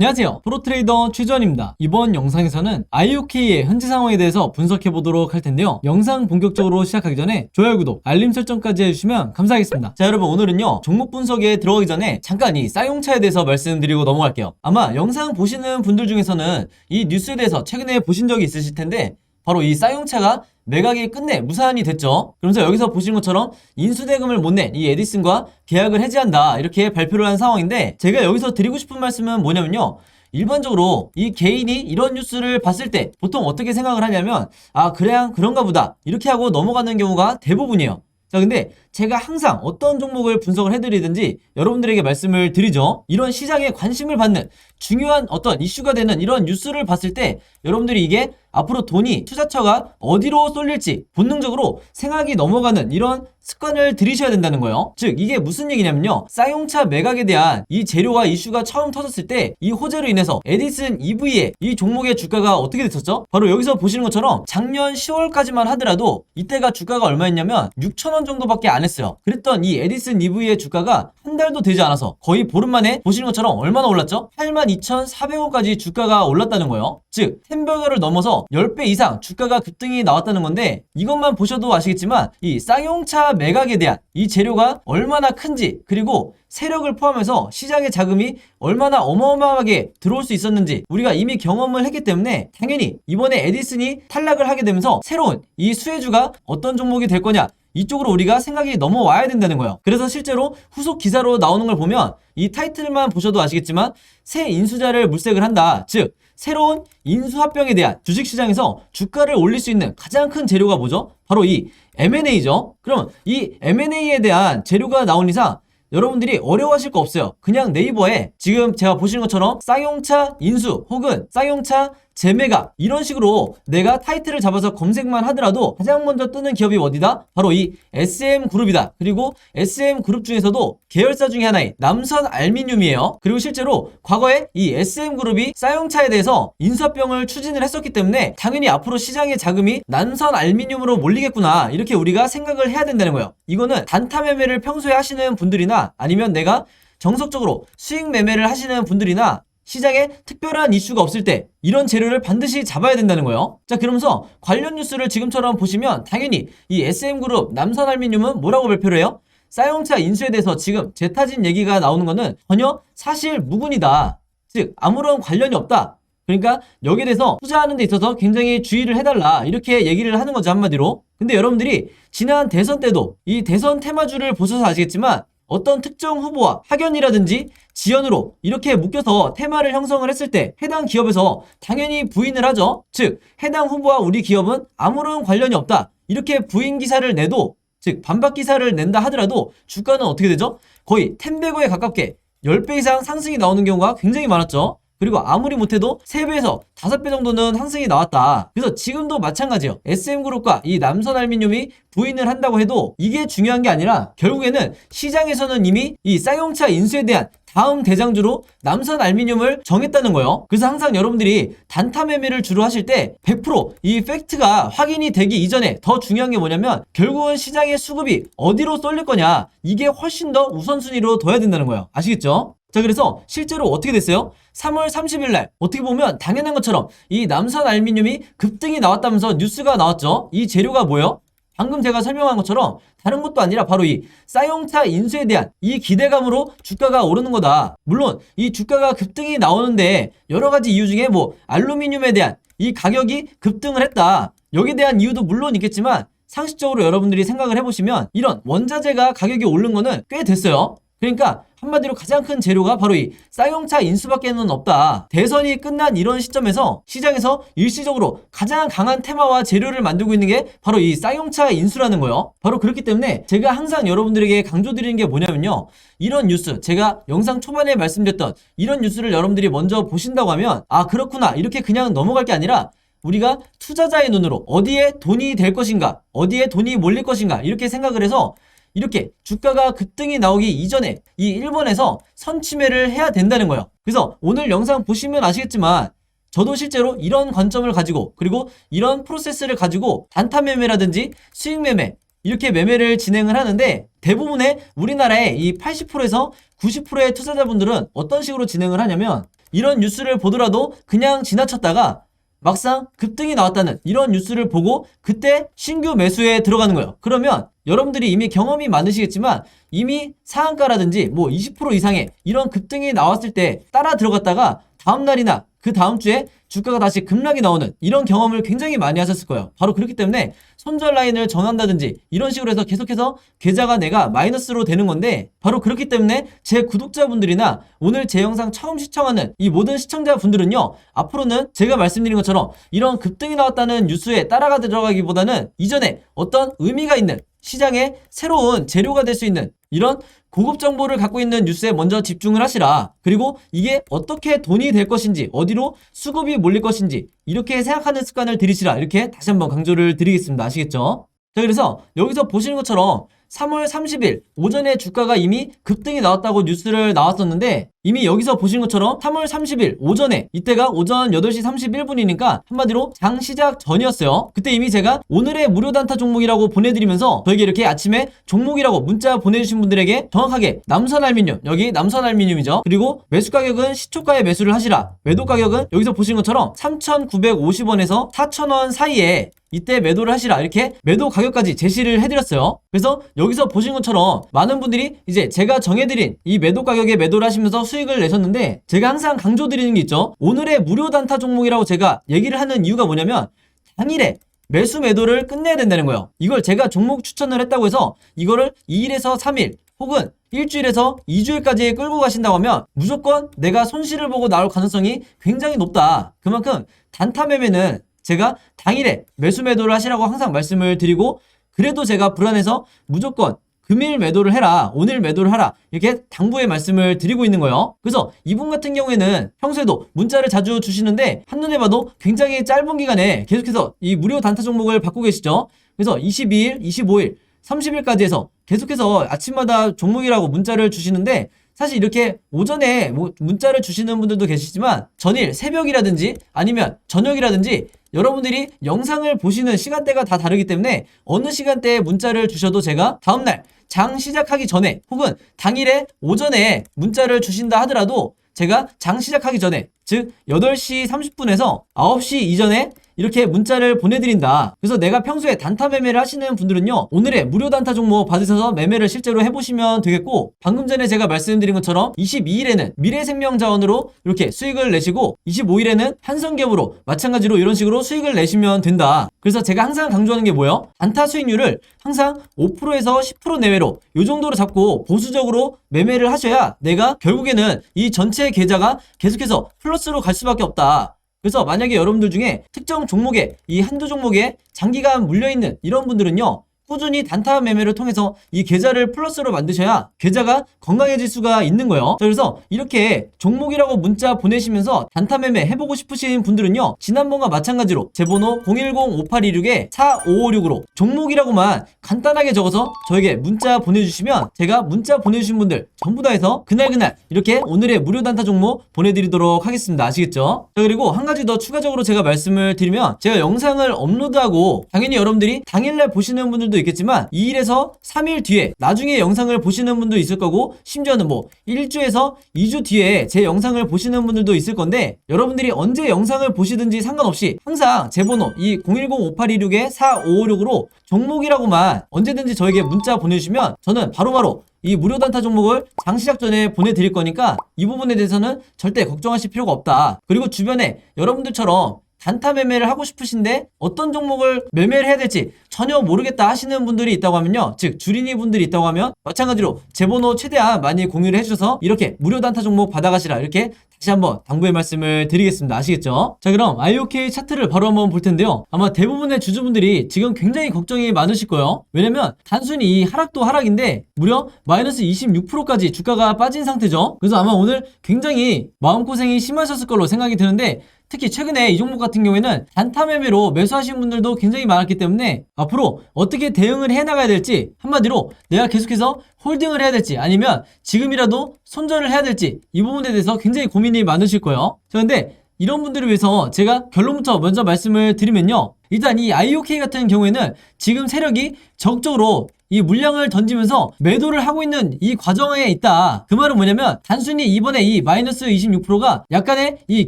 안녕하세요, 프로트레이더 최주환입니다. 이번 영상에서는 IOK의 현재 상황에 대해서 분석해보도록 할 텐데요. 영상 본격적으로 시작하기 전에 좋아요, 구독, 알림 설정까지 해주시면 감사하겠습니다. 자, 여러분, 오늘은요 종목 분석에 들어가기 전에 잠깐 이 쌍용차에 대해서 말씀드리고 넘어갈게요. 아마 영상 보시는 분들 중에서는 이 뉴스에 대해서 최근에 보신 적이 있으실 텐데, 바로 이 쌍용차가 매각이 끝내 무산이 됐죠. 그러면서 여기서 보시는 것처럼 인수대금을 못 낸 이 에디슨과 계약을 해지한다, 이렇게 발표를 한 상황인데, 제가 여기서 드리고 싶은 말씀은 뭐냐면요, 일반적으로 이 개인이 이런 뉴스를 봤을 때 보통 어떻게 생각을 하냐면, 아, 그냥 그런가 보다, 이렇게 하고 넘어가는 경우가 대부분이에요. 자, 근데 제가 항상 어떤 종목을 분석을 해드리든지 여러분들에게 말씀을 드리죠. 이런 시장에 관심을 받는 중요한 어떤 이슈가 되는 이런 뉴스를 봤을 때 여러분들이 이게 앞으로 돈이, 투자처가 어디로 쏠릴지 본능적으로 생각이 넘어가는 이런 습관을 들이셔야 된다는 거예요. 즉, 이게 무슨 얘기냐면요, 쌍용차 매각에 대한 이 재료와 이슈가 처음 터졌을 때 이 호재로 인해서 에디슨 EV의 이 종목의 주가가 어떻게 됐었죠? 바로 여기서 보시는 것처럼 작년 10월까지만 하더라도 이때가 주가가 얼마였냐면 6,000원 정도밖에 안 했어요. 그랬던 이 에디슨 EV의 주가가 한 달도 되지 않아서 거의 보름 만에 보시는 것처럼 얼마나 올랐죠? 82,400원까지 주가가 올랐다는 거예요. 즉, 템버거를 넘어서 10배 이상 주가가 급등이 나왔다는 건데, 이것만 보셔도 아시겠지만 이 쌍용차 매각에 대한 이 재료가 얼마나 큰지, 그리고 세력을 포함해서 시장의 자금이 얼마나 어마어마하게 들어올 수 있었는지 우리가 이미 경험을 했기 때문에, 당연히 이번에 에디슨이 탈락을 하게 되면서 새로운 이 수혜주가 어떤 종목이 될 거냐, 이쪽으로 우리가 생각이 넘어와야 된다는 거예요. 그래서 실제로 후속 기사로 나오는 걸 보면 이 타이틀만 보셔도 아시겠지만 새 인수자를 물색을 한다, 즉 새로운 인수합병에 대한 주식시장에서 주가를 올릴 수 있는 가장 큰 재료가 뭐죠? 바로 이 M&A죠. 그럼 이 M&A에 대한 재료가 나온 이상 여러분들이 어려워하실 거 없어요. 그냥 네이버에 지금 제가 보시는 것처럼 쌍용차 인수 혹은 쌍용차 재매각, 이런 식으로 내가 타이틀을 잡아서 검색만 하더라도 가장 먼저 뜨는 기업이 어디다? 바로 이 SM그룹이다. 그리고 SM그룹 중에서도 계열사 중에 하나인 남선알미늄이에요. 그리고 실제로 과거에 이 SM그룹이 쌍용차에 대해서 인수합병을 추진을 했었기 때문에 당연히 앞으로 시장의 자금이 남선알미늄으로 몰리겠구나, 이렇게 우리가 생각을 해야 된다는 거예요. 이거는 단타 매매를 평소에 하시는 분들이나 아니면 내가 정석적으로 수익 매매를 하시는 분들이나 시장에 특별한 이슈가 없을 때 이런 재료를 반드시 잡아야 된다는 거예요. 자, 그러면서 관련 뉴스를 지금처럼 보시면 당연히 이 SM그룹 남선알미늄은 뭐라고 발표를 해요? 쌍용차 인수에 대해서 지금 재타진 얘기가 나오는 거는 전혀 사실 무근이다. 즉, 아무런 관련이 없다. 그러니까 여기에 대해서 투자하는 데 있어서 굉장히 주의를 해달라, 이렇게 얘기를 하는 거죠, 한마디로. 근데 여러분들이 지난 대선 때도 이 대선 테마주를 보셔서 아시겠지만 어떤 특정 후보와 학연이라든지 지연으로 이렇게 묶여서 테마를 형성을 했을 때 해당 기업에서 당연히 부인을 하죠. 즉, 해당 후보와 우리 기업은 아무런 관련이 없다, 이렇게 부인 기사를 내도, 즉 반박 기사를 낸다 하더라도 주가는 어떻게 되죠? 거의 10배에 가깝게 10배 이상 상승이 나오는 경우가 굉장히 많았죠. 그리고 아무리 못해도 3배에서 5배 정도는 상승이 나왔다. 그래서 지금도 마찬가지예요. SM그룹과 이 남선알미늄이 부인을 한다고 해도 이게 중요한 게 아니라 결국에는 시장에서는 이미 이 쌍용차 인수에 대한 다음 대장주로 남선알미늄을 정했다는 거예요. 그래서 항상 여러분들이 단타 매매를 주로 하실 때 100%이 팩트가 확인이 되기 이전에 더 중요한 게 뭐냐면 결국은 시장의 수급이 어디로 쏠릴 거냐, 이게 훨씬 더 우선순위로 둬야 된다는 거예요. 아시겠죠? 자, 그래서 실제로 어떻게 됐어요? 3월 30일 날 어떻게 보면 당연한 것처럼 이 남선알미늄이 급등이 나왔다면서 뉴스가 나왔죠. 이 재료가 뭐예요? 방금 제가 설명한 것처럼 다른 것도 아니라 바로 이 쌍용차 인수에 대한 이 기대감으로 주가가 오르는 거다. 물론 이 주가가 급등이 나오는데 여러 가지 이유 중에 뭐 알루미늄에 대한 이 가격이 급등을 했다, 여기에 대한 이유도 물론 있겠지만 상식적으로 여러분들이 생각을 해보시면 이런 원자재가 가격이 오른 거는 꽤 됐어요. 그러니까 한마디로 가장 큰 재료가 바로 이 쌍용차 인수밖에는 없다. 대선이 끝난 이런 시점에서 시장에서 일시적으로 가장 강한 테마와 재료를 만들고 있는 게 바로 이 쌍용차 인수라는 거예요. 바로 그렇기 때문에 제가 항상 여러분들에게 강조드리는 게 뭐냐면요, 이런 뉴스, 제가 영상 초반에 말씀드렸던 이런 뉴스를 여러분들이 먼저 보신다고 하면 아, 그렇구나, 이렇게 그냥 넘어갈 게 아니라 우리가 투자자의 눈으로 어디에 돈이 될 것인가, 어디에 돈이 몰릴 것인가, 이렇게 생각을 해서 이렇게 주가가 급등이 나오기 이전에 이 1번에서 선취매를 해야 된다는 거예요. 그래서 오늘 영상 보시면 아시겠지만 저도 실제로 이런 관점을 가지고, 그리고 이런 프로세스를 가지고 단타 매매라든지 수익 매매, 이렇게 매매를 진행을 하는데, 대부분의 우리나라의 이 80%에서 90%의 투자자분들은 어떤 식으로 진행을 하냐면 이런 뉴스를 보더라도 그냥 지나쳤다가 막상 급등이 나왔다는 이런 뉴스를 보고 그때 신규 매수에 들어가는 거예요. 그러면 여러분들이 이미 경험이 많으시겠지만 이미 상한가라든지 뭐 20% 이상의 이런 급등이 나왔을 때 따라 들어갔다가 다음날이나 그 다음 주에 주가가 다시 급락이 나오는 이런 경험을 굉장히 많이 하셨을 거예요. 바로 그렇기 때문에 손절 라인을 정한다든지 이런 식으로 해서 계속해서 계좌가 내가 마이너스로 되는 건데, 바로 그렇기 때문에 제 구독자분들이나 오늘 제 영상 처음 시청하는 이 모든 시청자분들은요, 앞으로는 제가 말씀드린 것처럼 이런 급등이 나왔다는 뉴스에 따라가 들어가기보다는 이전에 어떤 의미가 있는 시장에 새로운 재료가 될 수 있는 이런 고급 정보를 갖고 있는 뉴스에 먼저 집중을 하시라. 그리고 이게 어떻게 돈이 될 것인지, 어디로 수급이 몰릴 것인지 이렇게 생각하는 습관을 들이시라. 이렇게 다시 한번 강조를 드리겠습니다. 아시겠죠? 자, 그래서 여기서 보시는 것처럼 3월 30일 오전에 주가가 이미 급등이 나왔다고 뉴스를 나왔었는데, 이미 여기서 보시는 것처럼 3월 30일 오전에, 이때가 오전 8시 31분이니까 한마디로 장 시작 전이었어요. 그때 이미 제가 오늘의 무료 단타 종목이라고 보내드리면서 저에게 이렇게 아침에 종목이라고 문자 보내주신 분들에게 정확하게 남선알미늄, 여기 남선알미늄이죠. 그리고 매수 가격은 시초가에 매수를 하시라. 매도 가격은 여기서 보시는 것처럼 3,950원에서 4,000원 사이에 이때 매도를 하시라. 이렇게 매도 가격까지 제시를 해드렸어요. 그래서 여기서 보신 것처럼 많은 분들이 이제 제가 정해드린 이 매도 가격에 매도를 하시면서 수익을 내셨는데, 제가 항상 강조드리는 게 있죠. 오늘의 무료 단타 종목이라고 제가 얘기를 하는 이유가 뭐냐면 당일에 매수 매도를 끝내야 된다는 거예요. 이걸 제가 종목 추천을 했다고 해서 이거를 2일에서 3일 혹은 일주일에서 2주일까지 끌고 가신다고 하면 무조건 내가 손실을 보고 나올 가능성이 굉장히 높다. 그만큼 단타 매매는 제가 당일에 매수 매도를 하시라고 항상 말씀을 드리고, 그래도 제가 불안해서 무조건 금일 매도를 해라, 오늘 매도를 하라, 이렇게 당부의 말씀을 드리고 있는 거예요. 그래서 이분 같은 경우에는 평소에도 문자를 자주 주시는데 한눈에 봐도 굉장히 짧은 기간에 계속해서 이 무료 단타 종목을 받고 계시죠. 그래서 22일, 25일, 30일까지 해서 계속해서 아침마다 종목이라고 문자를 주시는데, 사실 이렇게 오전에 뭐 문자를 주시는 분들도 계시지만 전일 새벽이라든지 아니면 저녁이라든지 여러분들이 영상을 보시는 시간대가 다 다르기 때문에 어느 시간대에 문자를 주셔도 제가 다음날 장 시작하기 전에 혹은 당일에 오전에 문자를 주신다 하더라도 제가 장 시작하기 전에, 즉 8시 30분에서 9시 이전에 이렇게 문자를 보내드린다. 그래서 내가 평소에 단타 매매를 하시는 분들은요, 오늘의 무료 단타 종목 받으셔서 매매를 실제로 해보시면 되겠고, 방금 전에 제가 말씀드린 것처럼 22일에는 미래생명자원으로 이렇게 수익을 내시고 25일에는 한성기업으로 마찬가지로 이런 식으로 수익을 내시면 된다. 그래서 제가 항상 강조하는 게 뭐예요? 단타 수익률을 항상 5%에서 10% 내외로 이 정도로 잡고 보수적으로 매매를 하셔야 내가 결국에는 이 전체 계좌가 계속해서 플러스로 갈 수밖에 없다. 그래서 만약에 여러분들 중에 특정 종목에, 이 한두 종목에 장기간 물려있는 이런 분들은요, 꾸준히 단타 매매를 통해서 이 계좌를 플러스로 만드셔야 계좌가 건강해질 수가 있는 거예요. 자, 그래서 이렇게 종목이라고 문자 보내시면서 단타 매매 해보고 싶으신 분들은요, 지난번과 마찬가지로 제 번호 010-5826-4556으로 종목이라고만 간단하게 적어서 저에게 문자 보내주시면 제가 문자 보내주신 분들 전부 다 해서 그날 이렇게 오늘의 무료 단타 종목 보내드리도록 하겠습니다. 아시겠죠? 자, 그리고 한 가지 더 추가적으로 제가 말씀을 드리면, 제가 영상을 업로드하고 당연히 여러분들이 당일날 보시는 분들도 있겠지만 2일에서 3일 뒤에 나중에 영상을 보시는 분도 있을 거고, 심지어는 뭐 1주에서 2주 뒤에 제 영상을 보시는 분들도 있을 건데, 여러분들이 언제 영상을 보시든지 상관없이 항상 제 번호 이 010-5826-4556으로 종목이라고만 언제든지 저에게 문자 보내주시면 저는 바로바로 이 무료 단타 종목을 장 시작 전에 보내드릴 거니까 이 부분에 대해서는 절대 걱정하실 필요가 없다. 그리고 주변에 여러분들처럼 단타 매매를 하고 싶으신데 어떤 종목을 매매를 해야 될지 전혀 모르겠다 하시는 분들이 있다고 하면요, 즉 주린이 분들이 있다고 하면 마찬가지로 제 번호 최대한 많이 공유를 해주셔서 이렇게 무료 단타 종목 받아가시라, 이렇게 다시 한번 당부의 말씀을 드리겠습니다. 아시겠죠? 자, 그럼 IOK 차트를 바로 한번 볼 텐데요, 아마 대부분의 주주분들이 지금 굉장히 걱정이 많으실 거예요. 왜냐면 단순히 이 하락도 하락인데 무려 마이너스 26%까지 주가가 빠진 상태죠. 그래서 아마 오늘 굉장히 마음고생이 심하셨을 걸로 생각이 드는데, 특히 최근에 이 종목 같은 경우에는 단타 매매로 매수하신 분들도 굉장히 많았기 때문에 앞으로 어떻게 대응을 해나가야 될지, 한마디로 내가 계속해서 홀딩을 해야 될지 아니면 지금이라도 손절을 해야 될지, 이 부분에 대해서 굉장히 고민이 많으실 거예요. 자, 근데 이런 분들을 위해서 제가 결론부터 먼저 말씀을 드리면요, 일단 이 IOK 같은 경우에는 지금 세력이 적극적으로 이 물량을 던지면서 매도를 하고 있는 이 과정에 있다. 그 말은 뭐냐면 단순히 이번에 이 마이너스 26%가 약간의 이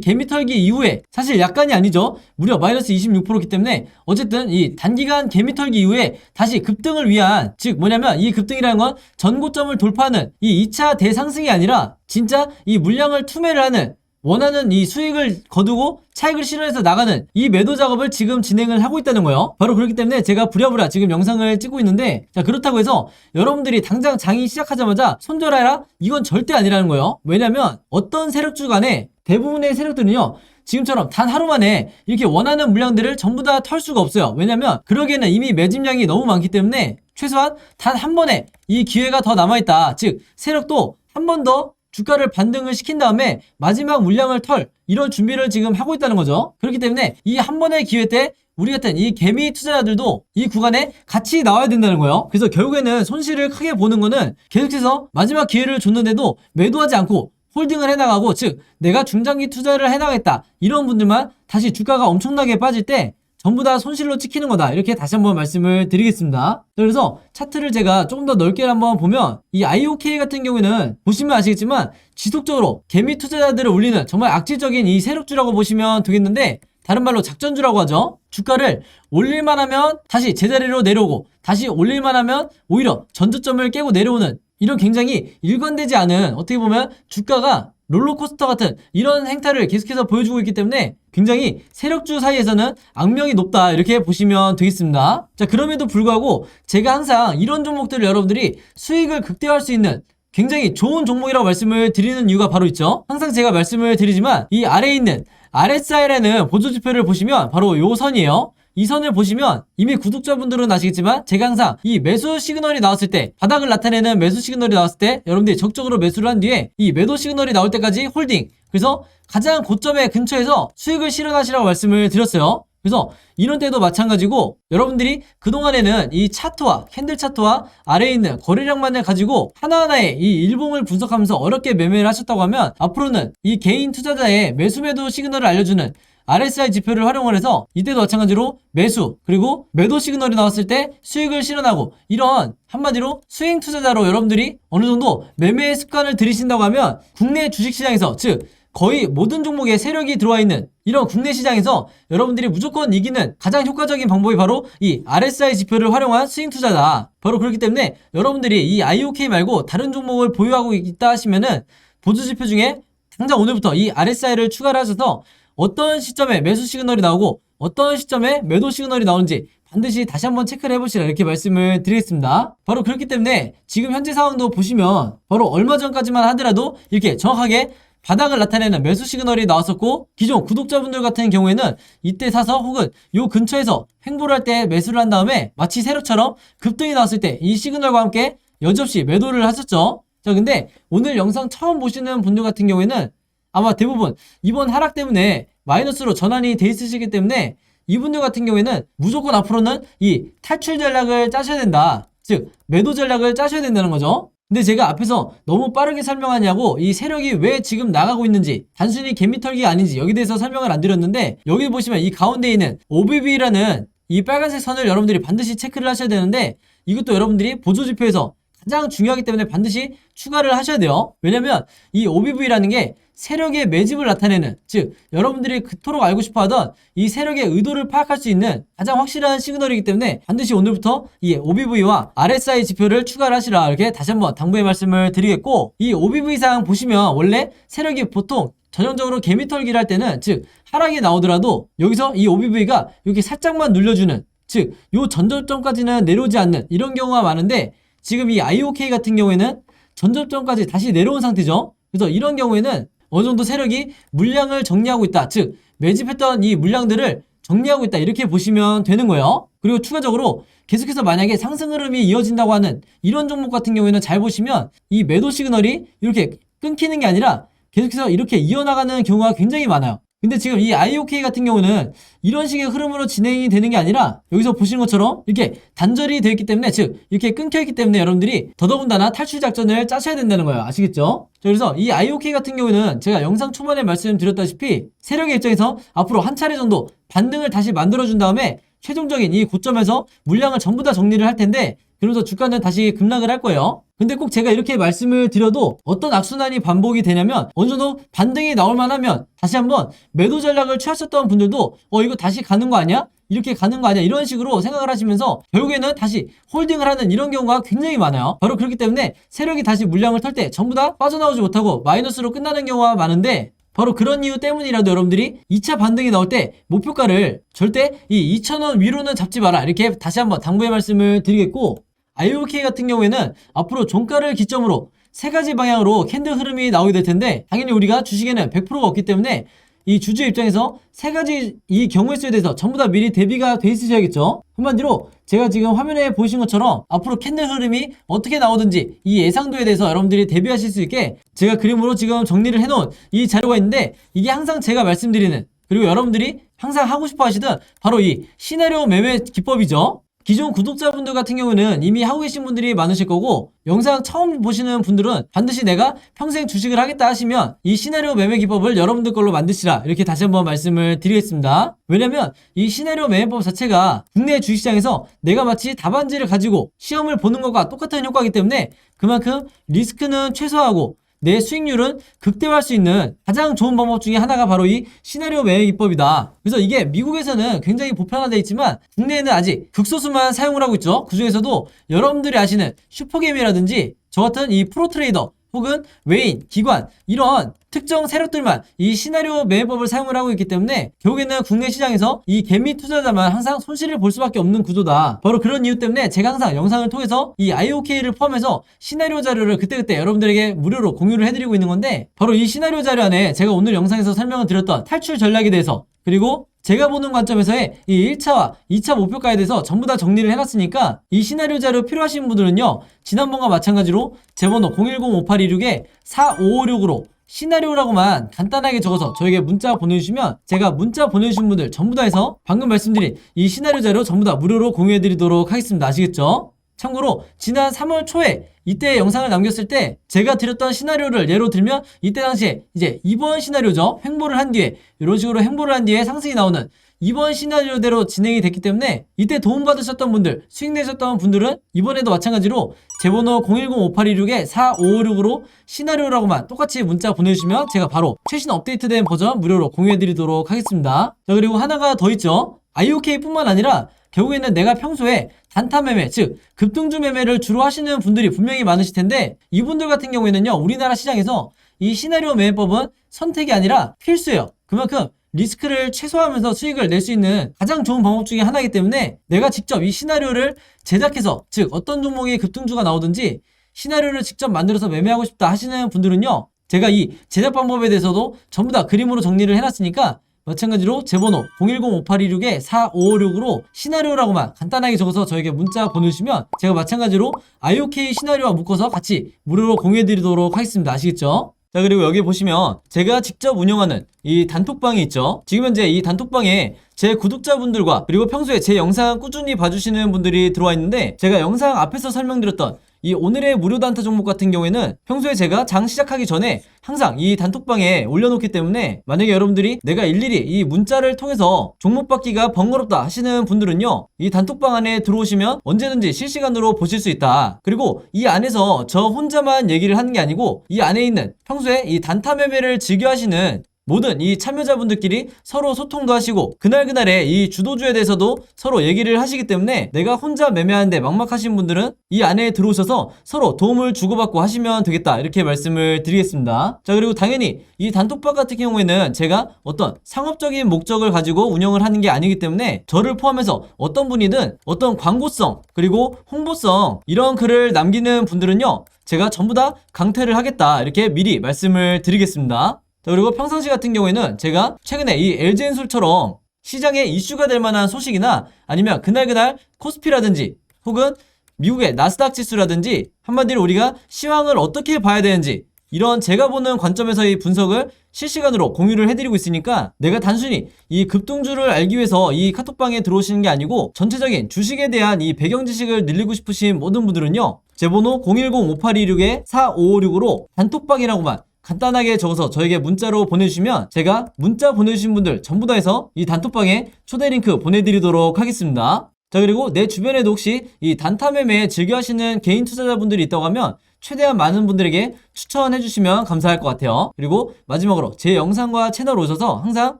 개미털기 이후에, 사실 약간이 아니죠, 무려 마이너스 26%이기 때문에 어쨌든 이 단기간 개미털기 이후에 다시 급등을 위한, 즉 뭐냐면 이 급등이라는 건 전고점을 돌파하는 이 2차 대상승이 아니라 진짜 이 물량을 투매를 하는, 원하는 이 수익을 거두고 차익을 실현해서 나가는 이 매도 작업을 지금 진행을 하고 있다는 거예요. 바로 그렇기 때문에 제가 부랴부랴 지금 영상을 찍고 있는데, 자, 그렇다고 해서 여러분들이 당장 장이 시작하자마자 손절해라? 이건 절대 아니라는 거예요. 왜냐면 어떤 세력주 간에 대부분의 세력들은요, 지금처럼 단 하루 만에 이렇게 원하는 물량들을 전부 다 털 수가 없어요. 왜냐면 그러기에는 이미 매집량이 너무 많기 때문에 최소한 단 한 번에 이 기회가 더 남아있다. 즉 세력도 한 번 더 주가를 반등을 시킨 다음에 마지막 물량을 털, 이런 준비를 지금 하고 있다는 거죠. 그렇기 때문에 이 한 번의 기회 때 우리 같은 이 개미 투자자들도 이 구간에 같이 나와야 된다는 거예요. 그래서 결국에는 손실을 크게 보는 거는 계속해서 마지막 기회를 줬는데도 매도하지 않고 홀딩을 해나가고, 즉 내가 중장기 투자를 해나가겠다 이런 분들만 다시 주가가 엄청나게 빠질 때 전부 다 손실로 찍히는 거다, 이렇게 다시 한번 말씀을 드리겠습니다. 그래서 차트를 제가 조금 더 넓게 한번 보면 이 IOK 같은 경우에는 보시면 아시겠지만 지속적으로 개미 투자자들을 울리는 정말 악질적인 이 세력주라고 보시면 되겠는데, 다른 말로 작전주라고 하죠. 주가를 올릴만 하면 다시 제자리로 내려오고, 다시 올릴만 하면 오히려 전저점을 깨고 내려오는, 이런 굉장히 일관되지 않은, 어떻게 보면 주가가 롤러코스터 같은 이런 행태를 계속해서 보여주고 있기 때문에 굉장히 세력주 사이에서는 악명이 높다, 이렇게 보시면 되겠습니다. 자, 그럼에도 불구하고 제가 항상 이런 종목들을 여러분들이 수익을 극대화할 수 있는 굉장히 좋은 종목이라고 말씀을 드리는 이유가 바로 있죠. 항상 제가 말씀을 드리지만 이 아래에 있는 RSI라는 보조지표를 보시면 바로 요 선이에요. 이 선을 보시면 이미 구독자분들은 아시겠지만 제가 항상 이 매수 시그널이 나왔을 때, 바닥을 나타내는 매수 시그널이 나왔을 때 여러분들이 적극적으로 매수를 한 뒤에 이 매도 시그널이 나올 때까지 홀딩, 그래서 가장 고점의 근처에서 수익을 실현하시라고 말씀을 드렸어요. 그래서 이런 때도 마찬가지고, 여러분들이 그동안에는 이 차트와 캔들 차트와 아래에 있는 거래량만을 가지고 하나하나의 이 일봉을 분석하면서 어렵게 매매를 하셨다고 하면, 앞으로는 이 개인 투자자의 매수 매도 시그널을 알려주는 RSI 지표를 활용을 해서 이때도 마찬가지로 매수 그리고 매도 시그널이 나왔을 때 수익을 실현하고, 이런 한마디로 스윙 투자자로 여러분들이 어느 정도 매매의 습관을 들이신다고 하면 국내 주식시장에서, 즉 거의 모든 종목에 세력이 들어와 있는 이런 국내 시장에서 여러분들이 무조건 이기는 가장 효과적인 방법이 바로 이 RSI 지표를 활용한 스윙 투자다. 바로 그렇기 때문에 여러분들이 이 IOK 말고 다른 종목을 보유하고 있다 하시면은 보조지표 중에 당장 오늘부터 이 RSI를 추가를 하셔서 어떤 시점에 매수 시그널이 나오고 어떤 시점에 매도 시그널이 나오는지 반드시 다시 한번 체크를 해보시라, 이렇게 말씀을 드리겠습니다. 바로 그렇기 때문에 지금 현재 상황도 보시면 바로 얼마 전까지만 하더라도 이렇게 정확하게 바닥을 나타내는 매수 시그널이 나왔었고, 기존 구독자분들 같은 경우에는 이때 사서 혹은 요 근처에서 횡보를 할 때 매수를 한 다음에 마치 세력처럼 급등이 나왔을 때 이 시그널과 함께 여지없이 매도를 하셨죠. 자, 근데 오늘 영상 처음 보시는 분들 같은 경우에는 아마 대부분 이번 하락 때문에 마이너스로 전환이 돼 있으시기 때문에 이분들 같은 경우에는 무조건 앞으로는 이 탈출 전략을 짜셔야 된다, 즉 매도 전략을 짜셔야 된다는 거죠. 근데 제가 앞에서 너무 빠르게 설명하냐고 이 세력이 왜 지금 나가고 있는지, 단순히 개미털기가 아닌지 여기 대해서 설명을 안 드렸는데, 여기 보시면 이 가운데 있는 OBV라는 이 빨간색 선을 여러분들이 반드시 체크를 하셔야 되는데, 이것도 여러분들이 보조지표에서 가장 중요하기 때문에 반드시 추가를 하셔야 돼요. 왜냐면 이 OBV라는 게 세력의 매집을 나타내는, 즉 여러분들이 그토록 알고 싶어하던 이 세력의 의도를 파악할 수 있는 가장 확실한 시그널이기 때문에 반드시 오늘부터 이 OBV와 RSI 지표를 추가를 하시라, 이렇게 다시 한번 당부의 말씀을 드리겠고, 이 OBV상 보시면 원래 세력이 보통 전형적으로 개미털기를 할 때는, 즉 하락이 나오더라도 여기서 이 OBV가 이렇게 살짝만 눌려주는, 즉 요 전저점까지는 내려오지 않는 이런 경우가 많은데, 지금 이 IOK 같은 경우에는 전저점까지 다시 내려온 상태죠. 그래서 이런 경우에는 어느 정도 세력이 물량을 정리하고 있다, 즉 매집했던 이 물량들을 정리하고 있다, 이렇게 보시면 되는 거예요. 그리고 추가적으로 계속해서 만약에 상승 흐름이 이어진다고 하는 이런 종목 같은 경우에는 잘 보시면 이 매도 시그널이 이렇게 끊기는 게 아니라 계속해서 이렇게 이어나가는 경우가 굉장히 많아요. 근데 지금 이 IOK 같은 경우는 이런 식의 흐름으로 진행이 되는 게 아니라 여기서 보시는 것처럼 이렇게 단절이 되어 있기 때문에, 즉 이렇게 끊겨 있기 때문에 여러분들이 더더군다나 탈출 작전을 짜셔야 된다는 거예요. 아시겠죠? 자, 그래서 이 IOK 같은 경우는 제가 영상 초반에 말씀드렸다시피 세력의 입장에서 앞으로 한 차례 정도 반등을 다시 만들어준 다음에 최종적인 이 고점에서 물량을 전부 다 정리를 할 텐데, 그러면서 주가는 다시 급락을 할 거예요. 근데 꼭 제가 이렇게 말씀을 드려도 어떤 악순환이 반복이 되냐면, 어느 정도 반등이 나올 만하면 다시 한번 매도 전략을 취하셨던 분들도 이거 다시 가는 거 아니야? 이렇게 가는 거 아니야? 이런 식으로 생각을 하시면서 결국에는 다시 홀딩을 하는 이런 경우가 굉장히 많아요. 바로 그렇기 때문에 세력이 다시 물량을 털 때 전부 다 빠져나오지 못하고 마이너스로 끝나는 경우가 많은데, 바로 그런 이유 때문이라도 여러분들이 2차 반등이 나올 때 목표가를 절대 이 2,000원 위로는 잡지 마라, 이렇게 다시 한번 당부의 말씀을 드리겠고, IOK 같은 경우에는 앞으로 종가를 기점으로 세 가지 방향으로 캔들 흐름이 나오게 될 텐데, 당연히 우리가 주식에는 100%가 없기 때문에 이 주주 입장에서 세 가지 이 경우의 수에 대해서 전부 다 미리 대비가 돼 있으셔야겠죠. 한마디로 제가 지금 화면에 보이신 것처럼 앞으로 캔들 흐름이 어떻게 나오든지 이 예상도에 대해서 여러분들이 대비하실 수 있게 제가 그림으로 지금 정리를 해놓은 이 자료가 있는데, 이게 항상 제가 말씀드리는, 그리고 여러분들이 항상 하고 싶어 하시던 바로 이 시나리오 매매 기법이죠. 기존 구독자분들 같은 경우는 이미 하고 계신 분들이 많으실 거고, 영상 처음 보시는 분들은 반드시 내가 평생 주식을 하겠다 하시면 이 시나리오 매매 기법을 여러분들 걸로 만드시라, 이렇게 다시 한번 말씀을 드리겠습니다. 왜냐면 이 시나리오 매매법 자체가 국내 주식시장에서 내가 마치 답안지를 가지고 시험을 보는 것과 똑같은 효과이기 때문에 그만큼 리스크는 최소화하고 내 수익률은 극대화할 수 있는 가장 좋은 방법 중에 하나가 바로 이 시나리오 매매 기법이다. 그래서 이게 미국에서는 굉장히 보편화되어 있지만 국내에는 아직 극소수만 사용을 하고 있죠. 그 중에서도 여러분들이 아시는 슈퍼게임이라든지 저 같은 이 프로트레이더 혹은 외인, 기관, 이런 특정 세력들만 이 시나리오 매매법을 사용을 하고 있기 때문에 결국에는 국내 시장에서 이 개미 투자자만 항상 손실을 볼 수밖에 없는 구조다. 바로 그런 이유 때문에 제가 항상 영상을 통해서 이 IOK를 포함해서 시나리오 자료를 그때그때 여러분들에게 무료로 공유를 해드리고 있는 건데, 바로 이 시나리오 자료 안에 제가 오늘 영상에서 설명을 드렸던 탈출 전략에 대해서, 그리고 제가 보는 관점에서의 이 1차와 2차 목표가에 대해서 전부 다 정리를 해놨으니까 이 시나리오 자료 필요하신 분들은요, 지난번과 마찬가지로 제 번호 010-5826-4556으로 시나리오라고만 간단하게 적어서 저에게 문자 보내주시면 제가 문자 보내주신 분들 전부 다 해서 방금 말씀드린 이 시나리오 자료 전부 다 무료로 공유해드리도록 하겠습니다. 아시겠죠? 참고로 지난 3월 초에 이때 영상을 남겼을 때 제가 드렸던 시나리오를 예로 들면, 이때 당시에 이제 2번 시나리오죠. 횡보를 한 뒤에 이런 식으로 횡보를 한 뒤에 상승이 나오는 2번 시나리오대로 진행이 됐기 때문에 이때 도움받으셨던 분들, 수익 내셨던 분들은 이번에도 마찬가지로 제 번호 010-5826-4556으로 시나리오라고만 똑같이 문자 보내주시면 제가 바로 최신 업데이트된 버전 무료로 공유해드리도록 하겠습니다. 자, 그리고 하나가 더 있죠. IOK 뿐만 아니라 결국에는 내가 평소에 단타 매매, 즉 급등주 매매를 주로 하시는 분들이 분명히 많으실 텐데, 이분들 같은 경우에는요, 우리나라 시장에서 이 시나리오 매매법은 선택이 아니라 필수예요. 그만큼 리스크를 최소화하면서 수익을 낼 수 있는 가장 좋은 방법 중에 하나이기 때문에 내가 직접 이 시나리오를 제작해서, 즉 어떤 종목의 급등주가 나오든지 시나리오를 직접 만들어서 매매하고 싶다 하시는 분들은요, 제가 이 제작 방법에 대해서도 전부 다 그림으로 정리를 해놨으니까 마찬가지로 제 번호 010-5826-4556으로 시나리오라고만 간단하게 적어서 저에게 문자 보내주시면 제가 마찬가지로 IOK 시나리오와 묶어서 같이 무료로 공유해드리도록 하겠습니다. 아시겠죠? 자, 그리고 여기 보시면 제가 직접 운영하는 이 단톡방이 있죠. 지금 현재 이 단톡방에 제 구독자분들과 그리고 평소에 제 영상 꾸준히 봐주시는 분들이 들어와 있는데, 제가 영상 앞에서 설명드렸던 이 오늘의 무료 단타 종목 같은 경우에는 평소에 제가 장 시작하기 전에 항상 이 단톡방에 올려놓기 때문에, 만약에 여러분들이 내가 일일이 이 문자를 통해서 종목 받기가 번거롭다 하시는 분들은요, 이 단톡방 안에 들어오시면 언제든지 실시간으로 보실 수 있다. 그리고 이 안에서 저 혼자만 얘기를 하는 게 아니고 이 안에 있는 평소에 이 단타 매매를 즐겨 하시는 모든 이 참여자분들끼리 서로 소통도 하시고 그날그날의 이 주도주에 대해서도 서로 얘기를 하시기 때문에, 내가 혼자 매매하는데 막막하신 분들은 이 안에 들어오셔서 서로 도움을 주고받고 하시면 되겠다, 이렇게 말씀을 드리겠습니다. 자, 그리고 당연히 이 단톡방 같은 경우에는 제가 어떤 상업적인 목적을 가지고 운영을 하는 게 아니기 때문에 저를 포함해서 어떤 분이든 어떤 광고성 그리고 홍보성 이런 글을 남기는 분들은요, 제가 전부 다 강퇴를 하겠다, 이렇게 미리 말씀을 드리겠습니다. 자, 그리고 평상시 같은 경우에는 제가 최근에 이 LG엔솔처럼 시장에 이슈가 될 만한 소식이나 아니면 그날그날 코스피라든지 혹은 미국의 나스닥 지수라든지, 한마디로 우리가 시황을 어떻게 봐야 되는지 이런 제가 보는 관점에서의 분석을 실시간으로 공유를 해드리고 있으니까, 내가 단순히 이 급등주를 알기 위해서 이 카톡방에 들어오시는 게 아니고 전체적인 주식에 대한 이 배경 지식을 늘리고 싶으신 모든 분들은요, 제 번호 010-5826-4556으로 단톡방이라고만 간단하게 적어서 저에게 문자로 보내주시면 제가 문자 보내주신 분들 전부 다 해서 이 단톡방에 초대 링크 보내드리도록 하겠습니다. 자, 그리고 내 주변에도 혹시 이 단타 매매 즐겨 하시는 개인 투자자분들이 있다고 하면 최대한 많은 분들에게 추천해 주시면 감사할 것 같아요. 그리고 마지막으로 제 영상과 채널 오셔서 항상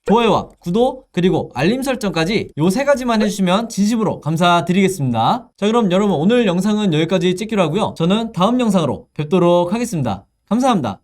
좋아요와 구독 그리고 알림 설정까지 요 3가지만 해주시면 진심으로 감사드리겠습니다. 자, 그럼 여러분 오늘 영상은 여기까지 찍기로 하고요. 저는 다음 영상으로 뵙도록 하겠습니다. 감사합니다.